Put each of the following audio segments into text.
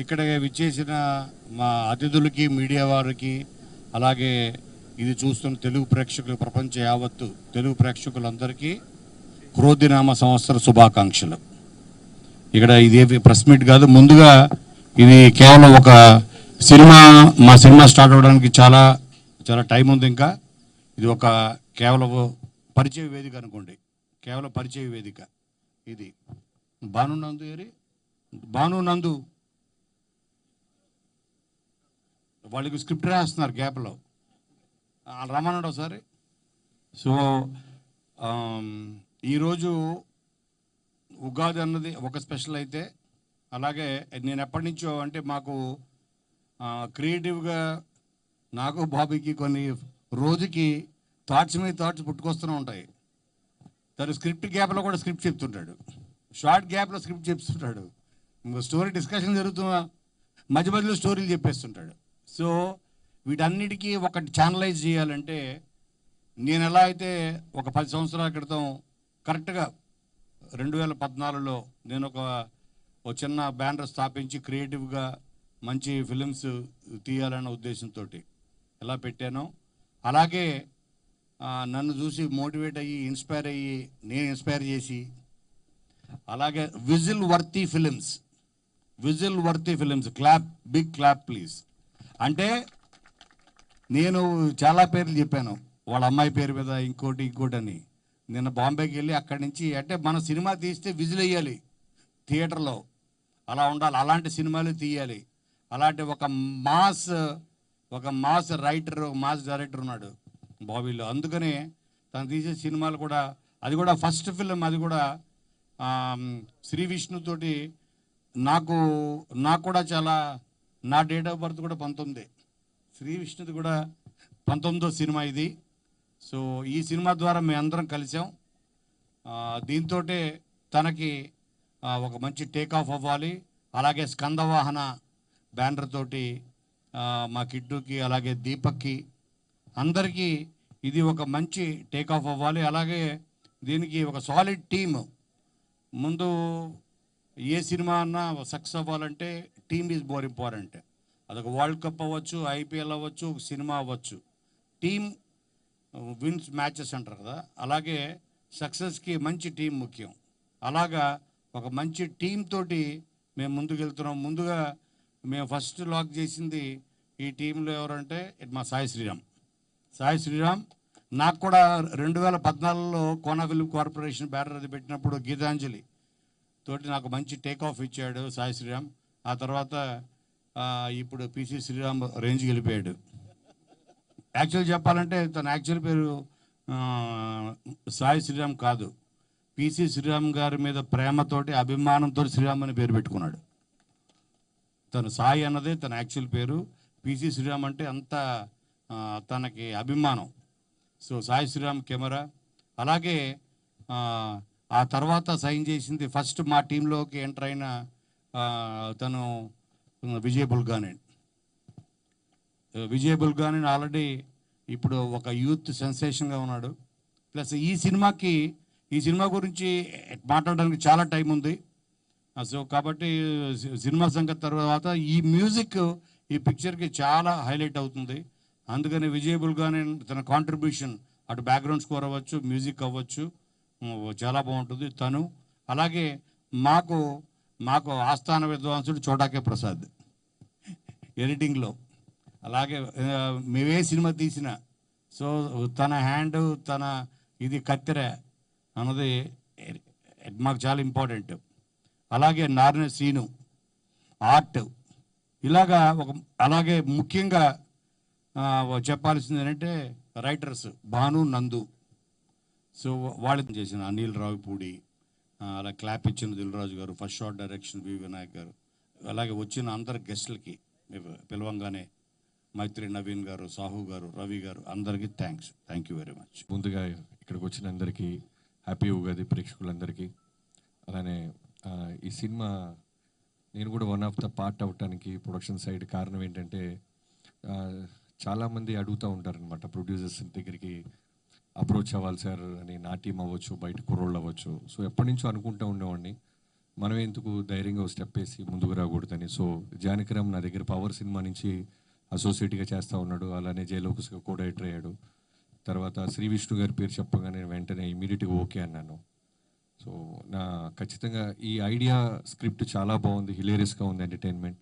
ఇక్కడ విచ్చేసిన మా అతిథులకి, మీడియా వారికి, అలాగే ఇది చూస్తున్న తెలుగు ప్రేక్షకులు, ప్రపంచ యావత్తు తెలుగు ప్రేక్షకులందరికీ క్రోధినామ సంవత్సర శుభాకాంక్షలు. ఇక్కడ ఇదేవి ప్రెస్ మీట్ కాదు, ముందుగా ఇది కేవలం ఒక సినిమా, మా సినిమా స్టార్ట్ అవ్వడానికి చాలా చాలా టైం ఉంది. ఇంకా ఇది ఒక కేవలం పరిచయ వేదిక అనుకోండి, కేవలం పరిచయ వేదిక. ఇది భాను నందు వాళ్ళకి స్క్రిప్ట్ రాస్తున్నారు గ్యాప్లో, రమ్మన్నాడు ఒకసారి. సో ఈరోజు ఉగాది అన్నది ఒక స్పెషల్ అయితే, అలాగే నేను ఎప్పటి నుంచో అంటే మాకు క్రియేటివ్గా నాకు బాబీకి కొన్ని రోజుకి థాట్స్ మీద థాట్స్ పుట్టుకొస్తూనే ఉంటాయి. తను స్క్రిప్ట్ గ్యాప్లో కూడా స్క్రిప్ట్ చెప్తుంటాడు, షార్ట్ గ్యాప్లో స్క్రిప్ట్ చెప్తుంటాడు, స్టోరీ డిస్కషన్ జరుగుతున్నా మధ్య మధ్యలో స్టోరీలు చెప్పేస్తుంటాడు. సో వీటన్నిటికీ ఒకటి ఛానలైజ్ చేయాలంటే నేను ఎలా అయితే ఒక 10 సంవత్సరాల క్రితం కరెక్ట్గా 2014లో నేను ఒక చిన్న బ్యానర్ స్థాపించి క్రియేటివ్గా మంచి ఫిలిమ్స్ తీయాలన్న ఉద్దేశంతో ఎలా పెట్టానో, అలాగే నన్ను చూసి మోటివేట్ అయ్యి ఇన్స్పైర్ అయ్యి నేను ఇన్స్పైర్ చేసి, అలాగే whistle worthy films clap, big clap please. అంటే నేను చాలా పేర్లు చెప్పాను, వాళ్ళ అమ్మాయి పేరు మీద ఇంకోటి అని. నిన్న బాంబేకి వెళ్ళి అక్కడి నుంచి, అంటే మన సినిమా తీస్తే విజిల్ వేయాలి థియేటర్లో, అలా ఉండాలి, అలాంటి సినిమాలు తీయాలి. అలాంటి ఒక మాస్ రైటర్, మాస్ డైరెక్టర్ ఉన్నాడు బాబీలో. అందుకనే తను తీసే సినిమాలు కూడా, అది కూడా ఫస్ట్ ఫిలిం, అది కూడా శ్రీ విష్ణుతోటి. నాకు కూడా చాలా, నా డేట్ ఆఫ్ బర్త్ కూడా 19, శ్రీ విష్ణుది కూడా 19వ సినిమా ఇది. సో ఈ సినిమా ద్వారా మేము అందరం కలిసాం. దీంతో తనకి ఒక మంచి టేక్ ఆఫ్ అవ్వాలి. అలాగే స్కందవాహన బ్యానర్ తోటి మా కిడ్డుకి, అలాగే దీపక్కి, అందరికీ ఇది ఒక మంచి టేక్ ఆఫ్ అవ్వాలి. అలాగే దీనికి ఒక సాలిడ్ టీమ్. ముందు ఏ సినిమా అన్నా సక్సెస్ అవ్వాలంటే టీమ్ ఈజ్ మోర్ ఇంపార్టెంట్. అదొక వరల్డ్ కప్ అవ్వచ్చు, ఐపీఎల్ అవ్వచ్చు, సినిమా అవ్వచ్చు, టీమ్ విన్స్ మ్యాచెస్ అంటారు కదా, అలాగే సక్సెస్కి మంచి టీం ముఖ్యం. అలాగా ఒక మంచి టీం తోటి మేము ముందుకు వెళ్తున్నాం. ముందుగా మేము ఫస్ట్ లాక్ చేసింది ఈ టీంలో ఎవరంటే మా సాయి శ్రీరామ్. నాకు కూడా 2014లో కోనా ఫిల్మ్ కార్పొరేషన్ బ్యానర్ అది పెట్టినప్పుడు గీతాంజలి తోటి నాకు మంచి టేక్ ఆఫ్ ఇచ్చాడు సాయి శ్రీరామ్. ఆ తర్వాత ఇప్పుడు పిసి శ్రీరామ్ రేంజ్కి వెళ్ళిపోయాడు. యాక్చువల్ చెప్పాలంటే తన యాక్చువల్ పేరు సాయి శ్రీరామ్ కాదు, పిసి శ్రీరామ్ గారి మీద ప్రేమతోటి, అభిమానంతో శ్రీరామ్ అని పేరు పెట్టుకున్నాడు. తను సాయి అన్నదే తన యాక్చువల్ పేరు, పిసి శ్రీరామ్ అంటే అంత తనకి అభిమానం. So Sai Sriram camera. అలాగే ఆ తర్వాత సైన్ చేసింది ఫస్ట్ మా టీంలోకి ఎంటర్ అయిన తను విజయ్ బుల్గాని ఆల్రెడీ ఇప్పుడు ఒక యూత్ సెన్సేషన్గా ఉన్నాడు. ప్లస్ ఈ సినిమా గురించి మాట్లాడడానికి చాలా టైం ఉంది. సో కాబట్టి సినిమా సంగతి తర్వాత ఈ మ్యూజిక్ ఈ పిక్చర్కి చాలా హైలైట్ అవుతుంది. అందుకని విజయ్ బుల్గాని తన కాంట్రిబ్యూషన్, అటు బ్యాక్గ్రౌండ్ స్కోర్ అవ్వచ్చు, మ్యూజిక్ అవ్వచ్చు, చాలా బాగుంటుంది తను. అలాగే మాకు ఆస్థాన విద్వాంసుడు చోటాకే ప్రసాద్ ఎడిటింగ్లో. అలాగే మేమే సినిమా తీసిన, సో తన హ్యాండ్, తన ఇది కత్తెర అన్నది మాకు చాలా ఇంపార్టెంట్. అలాగే నారాయణ శ్రీను ఆర్ట్. ఇలాగా అలాగే ముఖ్యంగా చెప్పాల్సింది ఏంటంటే రైటర్స్ భాను నందు. సో వాళ్ళు చేసిన అనిల్ రావిపూడి, అలా క్లాప్ ఇచ్చిన దిల్రాజు గారు, ఫస్ట్ షాట్ డైరెక్షన్ వి వినాయక్ గారు, అలాగే వచ్చిన అందరు గెస్టులకి పిలవంగానే మైత్రి నవీన్ గారు, సాహు గారు, రవి గారు, అందరికీ థ్యాంక్ యూ వెరీ మచ్. ముందుగా ఇక్కడికి వచ్చిన అందరికీ హ్యాపీ ఉగాది, ప్రేక్షకులందరికీ. అలానే ఈ సినిమా నేను కూడా వన్ ఆఫ్ ద పార్ట్ అవటానికి ప్రొడక్షన్ సైడ్ కారణం ఏంటంటే, చాలామంది అడుగుతూ ఉంటారనమాట ప్రొడ్యూసర్స్ దగ్గరికి అప్రోచ్ అవ్వాలి సార్ అని. నా టీం అవ్వచ్చు, బయట కుర్రోళ్ళు అవ్వచ్చు. సో ఎప్పటి నుంచో అనుకుంటూ ఉండేవాడిని. మనం ఎందుకు ధైర్యంగా ఒక స్టెప్ వేసి ముందుకు రాకూడదని. సో జానకిరామ్ నా దగ్గర పవర్ సినిమా నుంచి అసోసియేట్గా చేస్తూ ఉన్నాడు, అలానే జయలోకస్గా కూడా ఎంటర్ అయ్యాడు. తర్వాత శ్రీ విష్ణు గారి పేరు చెప్పగానే వెంటనే ఇమీడియట్గా ఓకే అన్నాను. సో ఖచ్చితంగా ఈ ఐడియా స్క్రిప్ట్ చాలా బాగుంది, హిలేరియస్గా ఉంది, ఎంటర్టైన్మెంట్.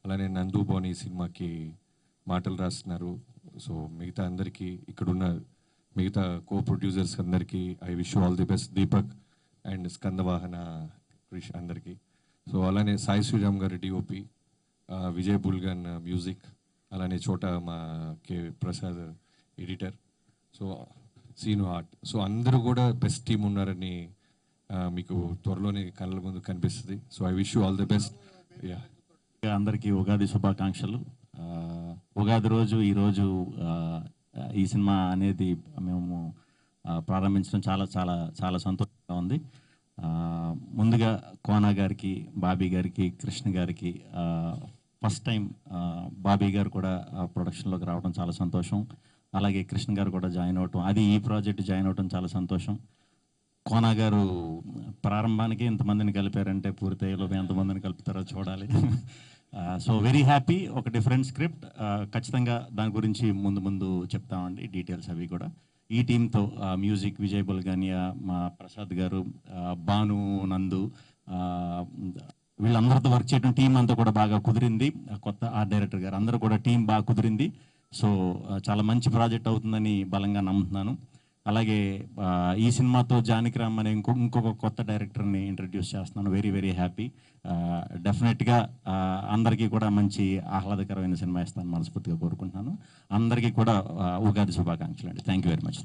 అలానే నందు భవన్ ఈ సినిమాకి మాటలు రాస్తున్నారు. సో మిగతా అందరికీ, ఇక్కడున్న మిగతా కో ప్రొడ్యూసర్స్ అందరికీ I wish all the best. Deepak and Skandavahana Krish అందరికీ. సో అలానే సాయి శ్రీరామ్ గారి డిఓపి, విజయ్ బుల్గన్ మ్యూజిక్, అలానే చోట మా K Prasad editor, so Seenu art. So అందరూ కూడా బెస్ట్ టీం ఉన్నారని మీకు త్వరలోనే కళ్ళ ముందు కనిపిస్తుంది. So I wish you all the best. Yeah, అందరికీ ఉగాది శుభాకాంక్షలు. ఉగాది రోజు ఈరోజు ఈ సినిమా అనేది మేము ప్రారంభించడం చాలా చాలా చాలా సంతోషంగా ఉంది. ముందుగా కోనా గారికి, బాబీ గారికి, కృష్ణ గారికి ఫస్ట్ టైం బాబీ గారు కూడా ప్రొడక్షన్లోకి రావడం చాలా సంతోషం. అలాగే కృష్ణ గారు కూడా జాయిన్ అవ్వటం, అది ఈ ప్రాజెక్ట్ జాయిన్ అవ్వటం చాలా సంతోషం. కోనా గారు ప్రారంభానికి ఎంతమందిని కలిపారంటే పూర్తయ్యేలోపు ఎంతమందిని కలుపుతారో చూడాలి. So very happy. ఒక డిఫరెంట్ స్క్రిప్ట్, ఖచ్చితంగా దాని గురించి ముందు ముందు చెప్తామండి డీటెయిల్స్ అవి కూడా. ఈ టీంతో మ్యూజిక్ విజయ్ బుల్గానియా, మా ప్రసాద్ గారు, భాను, నందు, వీళ్ళందరితో వర్క్ చేయడం టీం అంతా కూడా బాగా కుదిరింది. కొత్త ఆర్ట్ డైరెక్టర్ గారు అందరూ కూడా టీం బాగా కుదిరింది. సో చాలా మంచి ప్రాజెక్ట్ అవుతుందని బలంగా నమ్ముతున్నాను. అలాగే ఈ సినిమాతో జానకిరామ్ అనే ఇంకొక కొత్త డైరెక్టర్ని ఇంట్రడ్యూస్ చేస్తున్నాను. Very very happy. డెఫినెట్గా అందరికీ కూడా మంచి ఆహ్లాదకరమైన సినిమా ఇస్తాను మనస్ఫూర్తిగా కోరుకుంటున్నాను. అందరికీ కూడా ఉగాది శుభాకాంక్షలు అండి. Thank you very much.